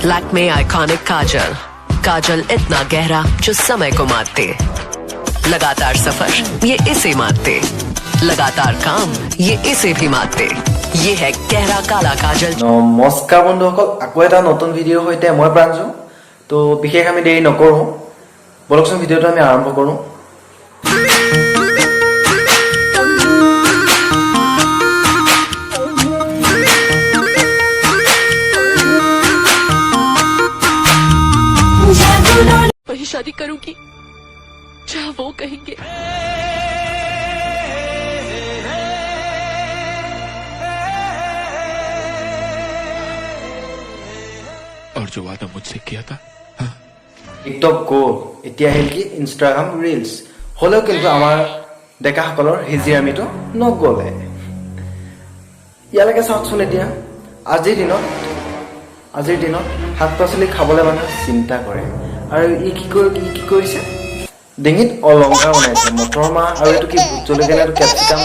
Lakme iconic काजल, काजल इतना गहरा जो समय को मारते, लगातार सफर ये इसे मारते, लगातार काम ये इसे भी मारते, ये है गहरा काला काजल। नमस्कार बंधुসকল, আকৌ এটা নতুন ভিডিঅ'ৰ সৈতে মই প্ৰাঞ্জু। তো বিশেষ আমি দেৰি নকৰো, বলকচোন ভিডিঅ'টো আমি আৰম্ভ কৰো। वही शादी करूंगी जहाँ वो कहेंगे। और जो वादा मुझसे किया था। টিকটক গ'ল, এতিয়া আহিল কি ইনষ্টাগ্ৰাম ৰিলছ। হ'লেও কিন্তু আমাৰ ডেকাসকলৰ হিজিৰামিটো নগ'লে। ইয়ালৈকে চাওকচোন এতিয়া, আজিৰ দিনত শাক পাচলি খাবলৈ মানুহে চিন্তা কৰে, আৰু ই কি কৰিছে, ডিঙিত অলংকাৰ বনাইছে। মটৰ মাহ আৰু এইটো কি ভোট জলকীয়া, এইটো কেপচিকাম,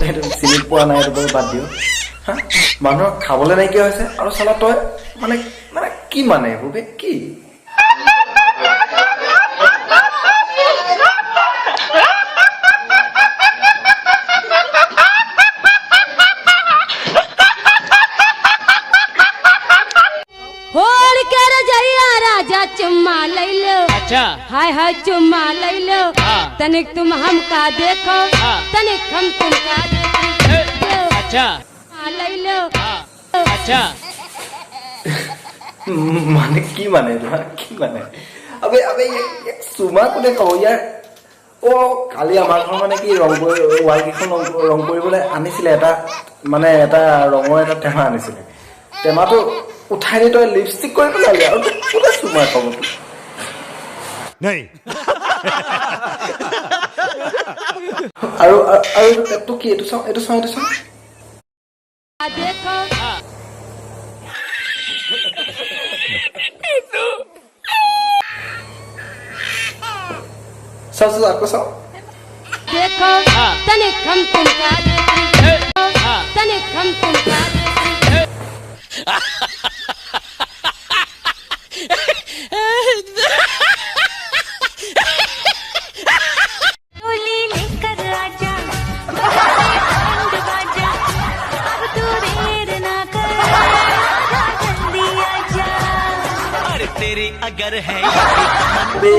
সেইটো চিনি পোৱা নাই, এইটো বাদ দিওঁ হা। মানুহৰ খাবলৈ নাইকিয়া হৈছে, আৰু চালা তই মানে কি মানে এইবোৰ কি? राजा चुम्मा ले लो, अच्छा हाय हाय चुम्मा ले लो, तनिक तुम हमका देखो, तनिक हम तुमका देखो, अच्छा ले लो, अच्छा মানে কি মানে আবে চুমা কোনে কওঁ ইয়াৰ। কালি আমাৰ ঘৰ মানে কি ৱাল কেইখন ৰং কৰিবলৈ আনিছিলে, এটা ৰঙৰ এটা টেমা আনিছিলে। টেমাটো উঠাই দি তই লিপষ্টিক কৰি পেলালি, আৰু কোনে চুমা খাব আৰু পেটটো কি? এইটো চাওঁ देखो আকৌ চাওঁ। देखो तनिक हम तुमका देखो, तनिक हम तुमका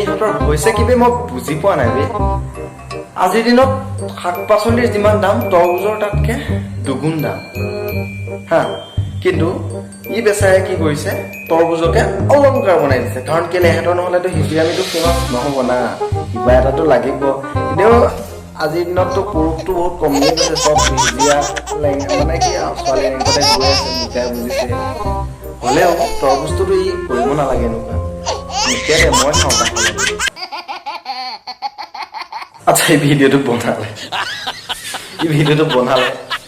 ইহঁতৰ হৈছে কি বে, মই বুজি পোৱা নাই বে। আজিৰ দিনত শাক পাচলিৰ যিমান দাম, তৰমুজৰ তাতকে দুগুণ দাম হা। কিন্তু ই বেচাৰে কি কৰিছে, তৰমুজকে অলংকাৰ বনাই দিছে। কাৰণ কেলে, ইহঁতৰ নহ'লেতো হিজিৰামিটো ফেমাছ নহ'ব না, কিবা এটাতো লাগিব। এনেও আজিৰ দিনততো পুৰুষটো বহুত কমি গৈছে, চব হিজিৰা মানে কি আৰু ছোৱালী ৰেংকতে গৈ আছে, বুজাই বুজিছে। হ'লেও তৰমুজটোতো ই কৰিব নালাগে এনেকুৱা। মই খাওঁ তাক। আচ্ছা, এই ভিডিঅ'টো বনালে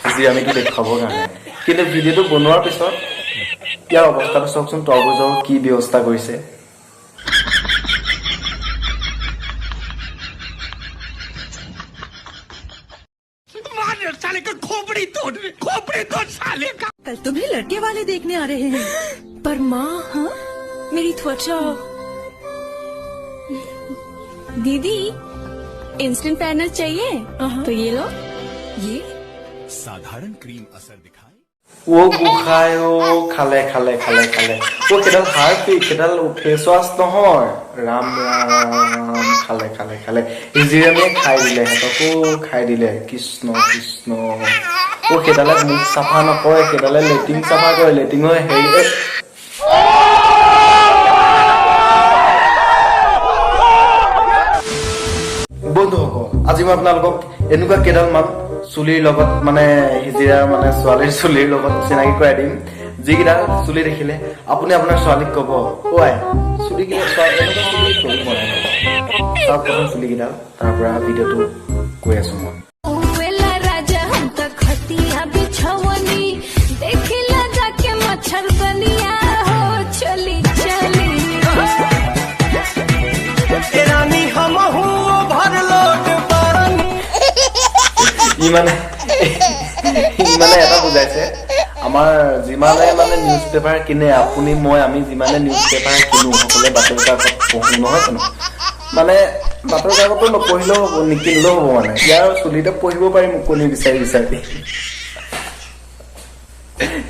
হিজিৰামিটো দেখুৱাবৰ কাৰণে, কিন্তু ভিডিঅ'টো বনোৱাৰ পিছত ইয়াৰ অৱস্থাটো চাওকচোন, তৰমুজৰ কি ব্যৱস্থা কৰিছে। कल तुम्हें लड़के वाले देखने आ रहे हैं, पर माँ हाँ मेरी त्वचा। दीदी इंस्टेंट पैनल चाहिए तो ये लो, ये साधारण क्रीम असर दिखाए। গোসাঁই খালে সেইডাল সেইডাল ফেচ ৱাছ নহয়, ৰাম ৰাম, খালে হিজিৰামিয়ে খাই দিলে, সিহঁতকো খাই দিলে। কৃষ্ণ সেইডালে মুখ চাফা নকৰে, সেইডালে লেট্ৰিন চাফা কৰে, লেট্ৰিনৰ হেৰি। বন্ধুসকল, আজি মই আপোনালোকক এনেকুৱা কেইডালমান চুলিৰ লগত মানে হিজিৰা মানে ছোৱালীৰ চুলিৰ লগত চিনাকি কৰাই দিম, যিকেইডাল চুলি দেখিলে আপুনি আপোনাৰ ছোৱালীক ক'ব, চুলি চুলিকেইডাল। তাৰ পৰা ভিডিঅ'টো কৈ আছো মই। ই মানে এটা বুজাইছে, আমাৰ যিমানে মানে নিউজ পেপাৰ কিনে আপুনি মই আমি যিমানে নিউজ পেপাৰ কিনো সকলোৱে বাতৰি কাকত পঢ়ো নহয় জানো মানে বাতৰি কাকতো নপঢ়িলেও হ'ব নিকিনিলেও হ'ব মানে ইয়াৰ চুলিতে পঢ়িব পাৰিম কণী বিচাৰি বিচাৰি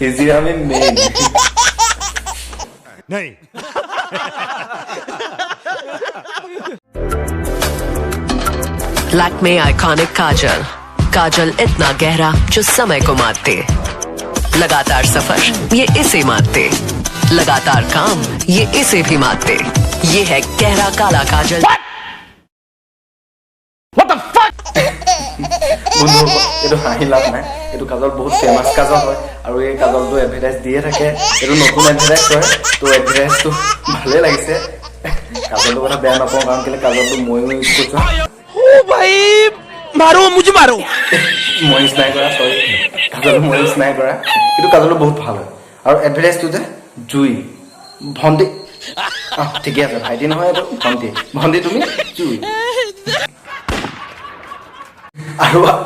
হিজিৰামি মেইন नहीं लैक्मे आइकॉनिक काजल काजल इतना गहरा जो समय को मात दे लगातार सफर ये इसे मात दे लगातार काम ये इसे भी मात दे ये है गहरा काला काजल বন্ধু এইটো হাঁহি লাভ নাই এইটো কাজল বহুত ফেমাছ কাজল হয় আৰু এই কাজলটো এডভাৰটাইজ দিয়ে থাকে এইটো নতুন এডভাৰটাইজ হয় তো এডভাৰটাইজটো ভালে লাগিছে কাজলটো কথা বেয়া নাপাওঁ কাৰণ কেলে কাজলটো ময়ো ইউজ কৰিছোঁ মই ইউজ নাই কৰা চৰি কাজলটো মই ইউজ নাই কৰা কিন্তু কাজলটো বহুত ভাল হয় আৰু এডভাৰটাইজটো যে জুই ভণ্টি ঠিকে আছে ভাইটি নহয় এইটো ভণ্টি তুমি জুই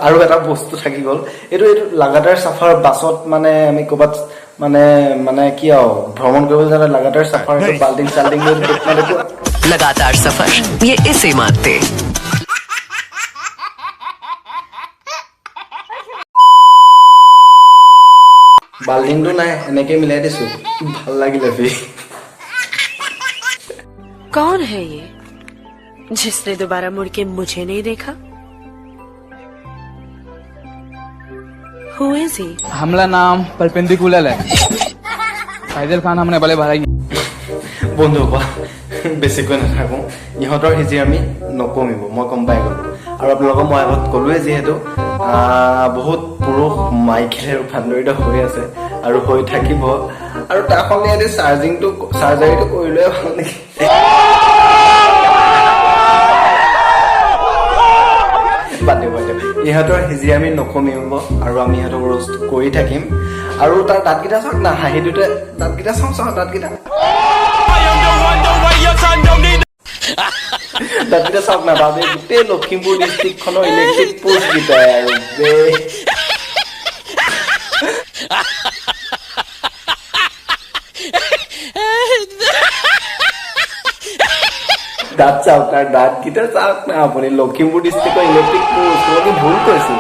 আৰু এটা বস্তু থাকি গ'ল এইটো লাগাতাৰ সাফাৰ বাছত মানে আমি ক'বাত মানে মানে কি আৰু ভ্ৰমণ কৰিবলৈ যাওঁতে লাগাতাৰ সাফাৰ এইটো বাল্টিং চাল্টিং লৈ মানে लगातार सफर ये इसे मात दे বাল্টিংটো নাই এনেকে মিলাই দিছো ভাল লাগিলে ফি कौन है ये जिसने दोबारा मुड़ के मुझे नहीं देखा? Who is he? हमला नाम परपेंडिकुलर है फैजल खान हमने भले भराई বন্ধুসকল বেছিকৈ নাথাকোঁ ইহঁতৰ হিজিৰামি নকমিব মই গম পাই গ'লোঁ আৰু আপোনালোকক মই আগত ক'লোৱে যিহেতু বহুত পুৰুষ মাইকেলে ৰূপান্তৰিত হৈ আছে আৰু হৈ থাকিব আৰু তাৰ সলনি ইয়াতে চাৰ্জাৰীটো কৰিলে ভাল নেকি ইহঁতৰ হিজিৰামি নকমিব আৰু আমি ইহঁতক ৰোষ্ট কৰি থাকিম আৰু তাৰ দাঁতকেইটা চাওক না হাঁহি দুটা দাঁতকেইটা চাওঁ দাঁতকেইটা দাঁতকেইটা চাওক না বাবে গোটেই লখিমপুৰ ডিষ্ট্ৰিক্টখনৰ ইলেক্ট্ৰিক পোষ্ট কেইটাই আৰু দাঁত চাওক তাৰ দাঁতকেইটা চাওক না আপুনি লখিমপুৰ ডিষ্ট্ৰিক্টৰ ইলেক্ট্ৰিক পোষ্ট মই ভুল কৈছো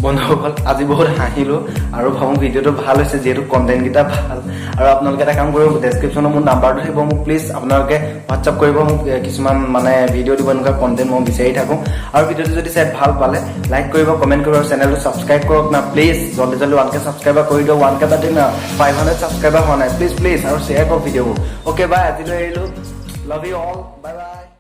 বন্ধুসকল আজি বহুত হাঁহিলো আৰু ভাবো ভিডিঅ'টো ভাল হৈছে যিহেতু কণ্টেণ্ট কেইটা ভাল আৰু আপোনালোকে এটা কাম কৰিব ডেছক্ৰিপশ্যনত মোৰ নাম্বাৰটো থাকিব মোক প্লিজ আপোনালোকে হোৱাটছআপ কৰিব মোক কিছুমান মানে ভিডিঅ' দিব এনেকুৱা কণ্টেণ্ট মই বিচাৰি থাকোঁ আৰু ভিডিঅ'টো যদি চাই ভাল পালে লাইক কৰিব কমেণ্ট কৰিব আৰু চেনেলটো ছাবস্ক্ৰাইব কৰক না প্লিজ জলদি 1K ছাবস্ক্ৰাইবাৰ কৰি দিয়ক 1K বাদে না 500 ছাবস্ক্ৰাইবাৰ হোৱা নাই প্লিজ আৰু শ্বেয়াৰ কৰক ভিডিঅ'বোৰ অ'কে বাই আজিলৈ এৰিলোঁ love you all bye bye